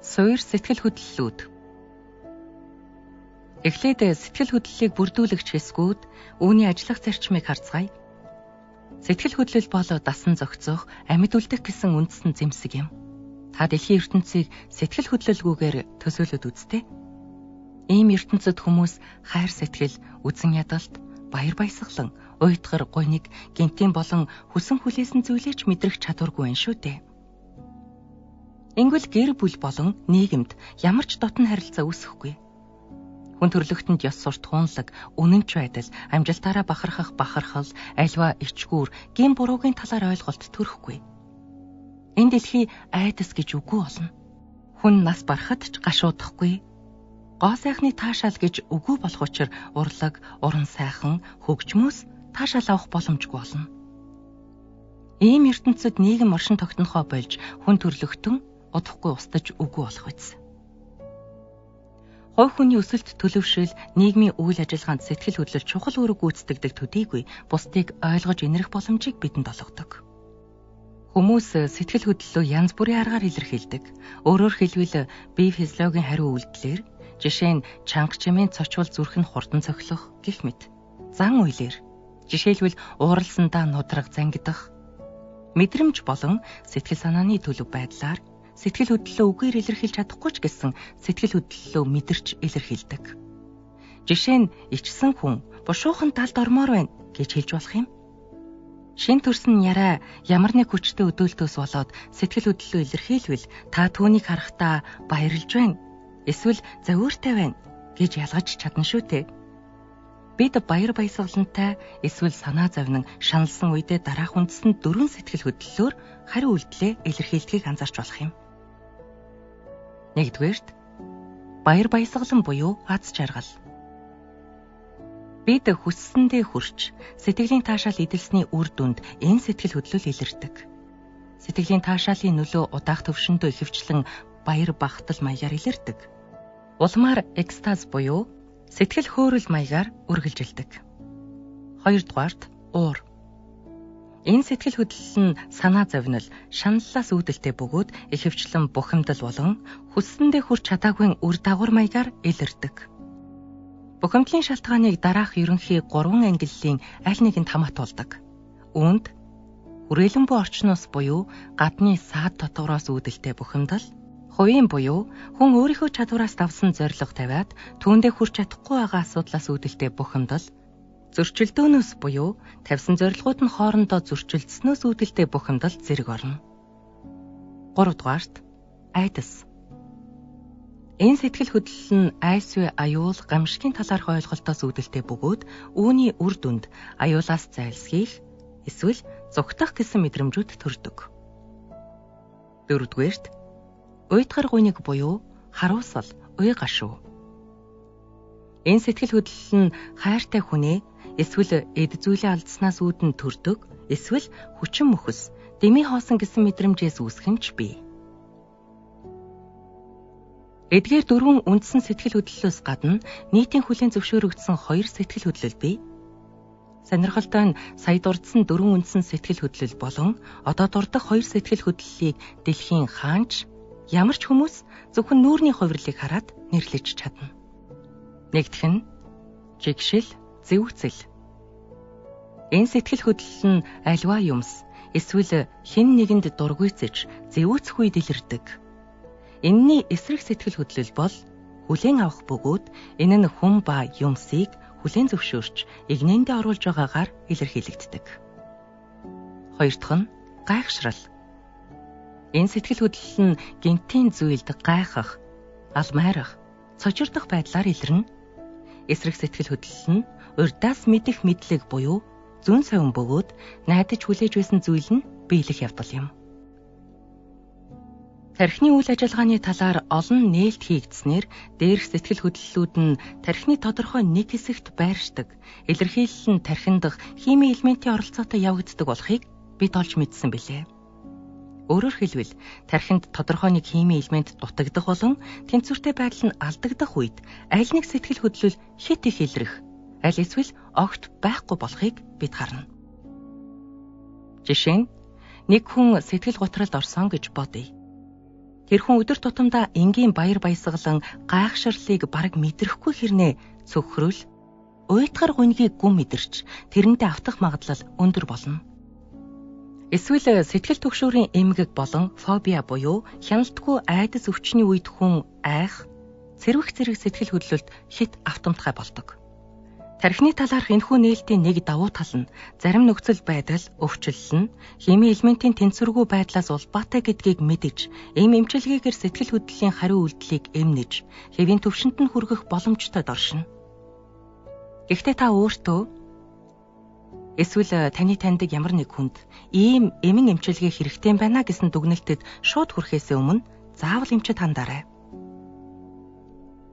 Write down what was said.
Суур сэтгэл хөдлөлүүд. Эхлээд сэтгэл хөдлөлийг бүрдүүлэгч хэсгүүд үүний ажиллах зарчмыг харцгаая. Сэтгэл хөдлөл бол дасан зохицох, амьд үлдэх гэсэн үндсэн зэмсэг юм. Та дэлхийн ертөнцийг сэтгэл хөдлөлгүйгээр төсөөлөд үзтээ. Ийм ертөнцид хүмүүс хайр сэтгэл, үзэн ядалт, баяр баясгалан, уйтгар, гуниг, гинтийн болон хүсэн хүлээсэн зүйлээч мэдрэх чадваргүй юм шүү дээ. Ингүүл гэр бүл болон нийгэмд ямар ч дотн харилцаа үүсэхгүй. Хүн төрлөختөнд ёс сурт хуунлаг, үнэнч байдал, амжилтаараа бахархал, альва ичгүүр, гин буруугийн талаар ойлголт төрөхгүй. Энэ дэлхий айдас гэж үгүй болно. Хүн нас барахад ч гашуудахгүй. Гоо сайхны таашаал гэж үгүй болох учраас урлаг, уран сайхан, хөгжмөөс таашаал авах боломжгүй болно. Ийм ертөнцид нийгэм оршин тогтнохоо болж хүн төрлөختөн удахгүй устдаж үгүй болох биз. Хувь хүний өсөлт төлөвшил, нийгмийн үйл ажиллагаанд сэтгэл хөдлөл чухал үүрэг гүйцэтгэдэг төдийгүй бусдыг ойлгож инэрх боломжийг бидэнд олгодог. Хүмүүс сэтгэл хөдлөлөө янз бүрийн аргаар илэрхийлдэг. Өөрөөр хэлбэл бие физиологийн хариу үйлдэлээр, жишээ нь чанга чимээ цочвол зүрх нь хурдан цохилох гэх мэт. Зан үйлээр, жишээлбэл ууралсандаа нудраг зангидах. Мэдрэмж болон сэтгэл санааны төлөв байдлаар сэтгэл хөдлөлөө үгээр илэрхийлж чадахгүй ч гэсэн сэтгэл хөдлөлөө мэдэрч илэрхийлдэг. Жишээ нь ичсэн хүн бушуухан талд ормоор байна гэж хэлж болох юм. Шин төрсөн яраа ямар нэг хүчтэй өдөөлтөөс болоод сэтгэл хөдлөлөө илэрхийлвэл та түүнийг харахтаа баярлж байна. Эсвэл завиуртай байна гэж ялгаж чадна шүү дээ. Бид баяр баясгалантай эсвэл санаа зовнин шаналсан үедээ дараах үндсэнд 4 сэтгэл хөдлөлөөр хариу үйлдэлээ илэрхийлдгийг анзаарч болох юм. Нэгдүгээрт баяр баясгалан буюу аз жаргал. Бид хүссэндээ хүрч сэтгэлийн таашаал эдэлсний үр дүнд энэ сэтгэл хөдлөл илэрдэг. Сэтгэлийн таашаалын нөлөө удаах төвшөндөө ихэвчлэн баяр багтал маягаар илэрдэг. Улмаар экстаз буюу сэтгэл хөөрөл маягаар үргэлжилдэг. Хоёрдугаарт уур. Энэ сэтгэл хөдлөл нь санаа зовнил, шаналлаас үүдэлтэй бөгөөд ихэвчлэн бухимдал болон хүссэндээ хүрч чадаагүй үр дагавар маягаар илэрдэг. Бухимдлын шалтгааныг дараах ерөнхий 3 ангиллын аль нэгэнд хамаатуулдаг. Үүнд хүрээлэн буй орчноос буюу гадны саад дотгороос үүдэлтэй бухимдал, хувийн буюу хүн өөрийнхөө чадвараас давсан зорилго тавиад түүндээ хүрч чадахгүй байгаа асуудлаас үүдэлтэй бухимдал, зөрчилдөөнөөс буюу тавьсан зорилгууд нь хоорондоо зөрчилдснөөс үүдэлтэй бухимдал зэрэг орно. 3-дугаарт айдас. Энэ сэтгэл хөдлөл нь айсвэ аюул, гамшигын талаарх ойлголтоос үүдэлтэй бөгөөд үүний үр дүнд аюулаас зайлсхийх, эсвэл зүгтах гэсэн мэдрэмжүүд төрдөг. 4-дүгээрт уйтгар гуниг буюу харуусал, уй гашуу. Энэ сэтгэл хөдлөл нь хайртай хүнээ эсвэл эд зүйлээ алдснаас үүдэн төрдөг, эсвэл хүчин мөхөс, дэмий хоосон гэсэн мэдрэмжээс үүсэх нь ч бий. Эдгээр 4 үндсэн сэтгэл хөдлөлөөс гадна нийтийн хүлээн зөвшөөрөгдсөн 2 сэтгэл хөдлөл бий. Сонирхолтой нь сая дурдсан 4 үндсэн сэтгэл хөдлөл болон одоо дурдах 2 сэтгэл хөдлөлийг дэлхийн хаанч ямар ч хүмүүс зөвхөн нүүрний хувирлыг хараад нэрлэж чадна. Нэгдүгээр нь жигшил, зэвүүцэл. Энэ сэтгэл хөдлөл нь альва юмс эсвэл хэн нэгэнд дургүйцэж зэвүүцэх үед илэрдэг. Энэний эсрэг сэтгэл хөдлөл бол хүлээн авах бөгөөд энэ нь хүн ба юмсыг хүлээн зөвшөөрч игнэндээ оруулж байгаагаар илэрхийлэгддэг. Хоёр дахь нь гайхшрал. Энэ сэтгэл хөдлөл нь гинтийн зүйлд гайхах, алмайрах, цочирдох байдлаар илэрнэ. Эсрэг сэтгэл хөдлөл нь урьдаас мэдэх мэдлэг буюу зүүн совин бөгөөд найдаж хүлээж байсан зүйл нь биелэх явдал юм. Тархины үйл ажиллагааны талаар олон нээлт хийгдснээр дээрх сэтгэл хөдлөлүүд нь тархины тодорхой нэг хэсэгт байршдаг, илэрхийлэл нь тархинд дах химийн элементийн оролцоотой явагддаг болохыг бид олж мэдсэн билээ. Өөрөөр хэлбэл тархинд тодорхой нэг химийн элемент дутагдах болон тэнцвэртэй байдал нь алдагдах үед аль нэг сэтгэл хөдлөл хит их илрэх, аль эсвэл огт байхгүй болохыг бид харна. Жишээ нь нэг хүн сэтгэл гутралд орсон гэж бодъё. Тэр хүн өдөр тутамдаа энгийн баяр баясгалан гайхширлыг бараг мэдрэхгүй хэрнээ цөхрөл, уйтгар гуньгийг гүн мэдэрч тэрнтэй автах магадлал өндөр болно. Эсвэл сэтгэл түгшүүрийн эмгэг болон фобиа буюу хяналтгүй айдас өвчний үед хүн айх, цэрвэх зэрэг сэтгэл хөдлөлт хит автомтгай болдог. Тархины талаарх энэхүү нээлтийн нэг давуу тал нь зарим нөхцөл байдал, өвчлөл нь химийн элементийн тэнцвэргүй байдлаас улбаатай гэдгийг мэдэж, ийм эмчилгээгээр сэтгэл хөдлөлийн хариу үйлдэлийг эмнэж, хэвийн төвшөнд нь хүргэх боломжтой доршино. Гэхдээ та өөртөө эсвэл таны таньдаг ямар нэг хүнд ийм эмэн эмчилгээ хэрэгтэй байна гэсэн дүгнэлтэд шууд хүрэхээс өмнө заавал эмчит хандаарай.